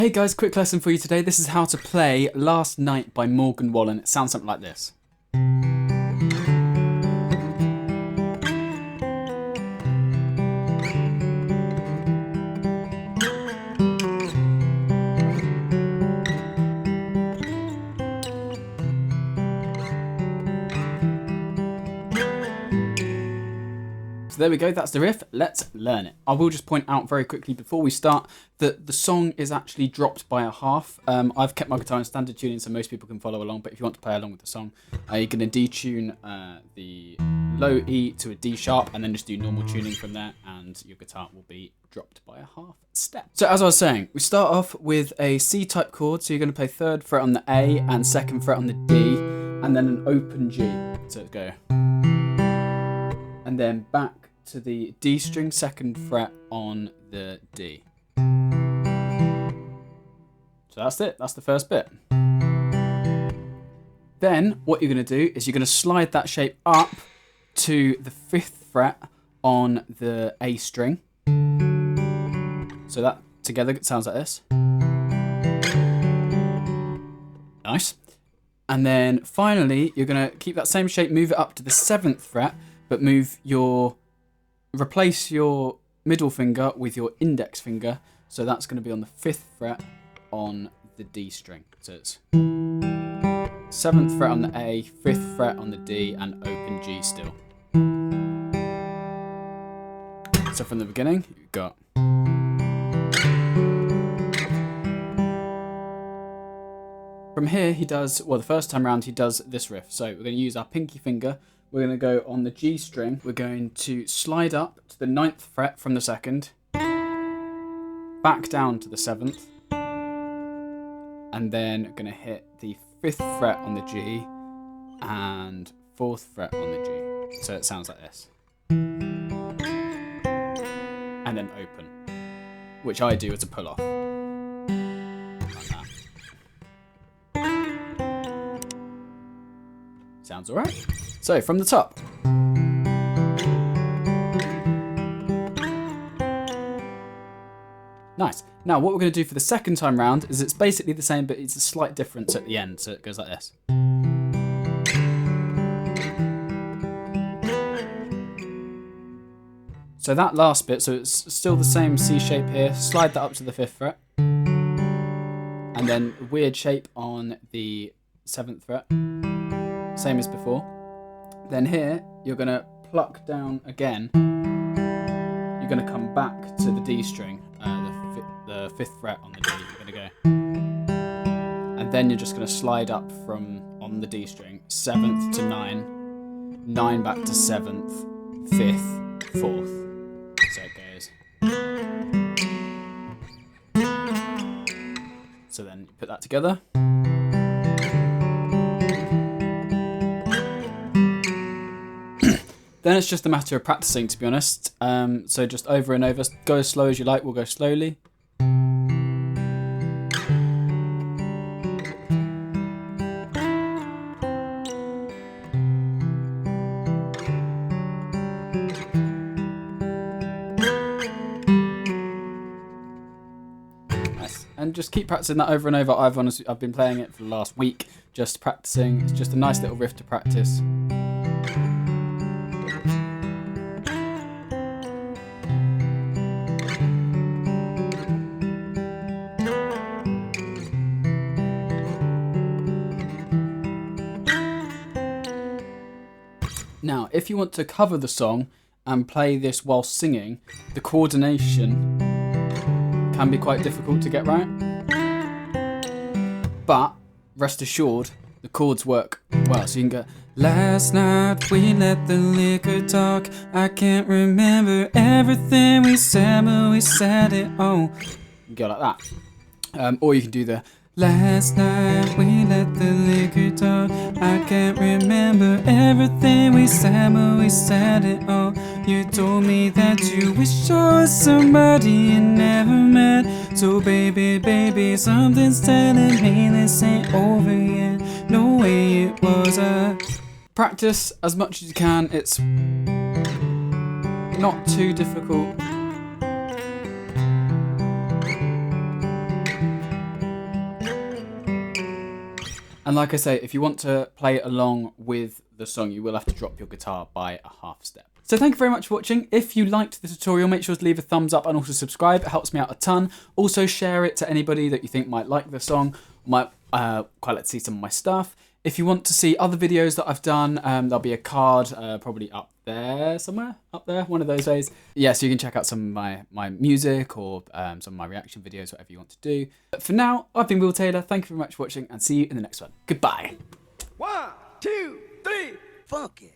Hey guys, quick lesson for you today. This is how to play Last Night by Morgan Wallen. It sounds something like this. So there we go, that's the riff. Let's learn it. I will just point out very quickly before we start that the song is actually dropped by a half. I've kept my guitar in standard tuning so most people can follow along, but if you want to play along with the song, you're going to detune the low E to a D sharp and then just do normal tuning from there and your guitar will be dropped by a half step. So as I was saying, we start off with a C type chord, so you're going to play 3rd fret on the A and 2nd fret on the D and then an open G. So let's go. And then back to the D string, 2nd fret on the D. So that's it, that's the first bit. Then what you're going to do is you're going to slide that shape up to the 5th fret on the A string. So that together sounds like this. Nice. And then finally you're going to keep that same shape, move it up to the 7th fret, but replace your middle finger with your index finger. So that's going to be on the 5th fret on the D string. So it's 7th fret on the A, 5th fret on the D, and open G still. So from the beginning, you've got. From here, he does, well, the first time round, he does this riff. So we're going to use our pinky finger. We're going to go on the G string. We're going to slide up to the 9th fret from the 2nd, back down to the 7th, and then going to hit the 5th fret on the G and 4th fret on the G. So it sounds like this. And then open, which I do as a pull off. Like that. Sounds alright. So, from the top. Nice. Now, what we're going to do for the second time round is it's basically the same, but it's a slight difference at the end. So it goes like this. So that last bit, so it's still the same C shape here. Slide that up to the 5th fret. And then weird shape on the 7th fret. Same as before. Then here, you're going to pluck down again. You're going to come back to the D string, the 5th fret on the D. You're going to go. And then you're just going to slide up from, on the D string, 7th to 9, 9 back to 7th, 5th, 4th. So it goes. So then you put that together. Then it's just a matter of practicing, to be honest. So just over and over. Go as slow as you like. We'll go slowly. Nice. And just keep practicing that over and over. I've been playing it for the last week, just practicing. It's just a nice little riff to practice. Now, if you want to cover the song and play this while singing, the coordination can be quite difficult to get right. But rest assured, the chords work well. So you can go, last night we let the liquor talk. I can't remember everything we said, but we said it all. You go like that. Or you can do the, last night we let the liquor talk. I can't remember everything we said, but we said it all. You told me that you wish you was somebody you never met. So baby, baby, something's telling me this ain't over yet. No way it was a... Practice as much as you can. It's not too difficult. And like I say, if you want to play along with the song, you will have to drop your guitar by a half step. So thank you very much for watching. If you liked the tutorial, make sure to leave a thumbs up and also subscribe. It helps me out a ton. Also share it to anybody that you think might like the song, might quite like to see some of my stuff. If you want to see other videos that I've done, there'll be a card probably up there somewhere, up there, one of those days. Yeah, so you can check out some of my music or some of my reaction videos, whatever you want to do. But for now, I've been Will Taylor. Thank you very much for watching and see you in the next one. Goodbye. 1, 2, 3, funky.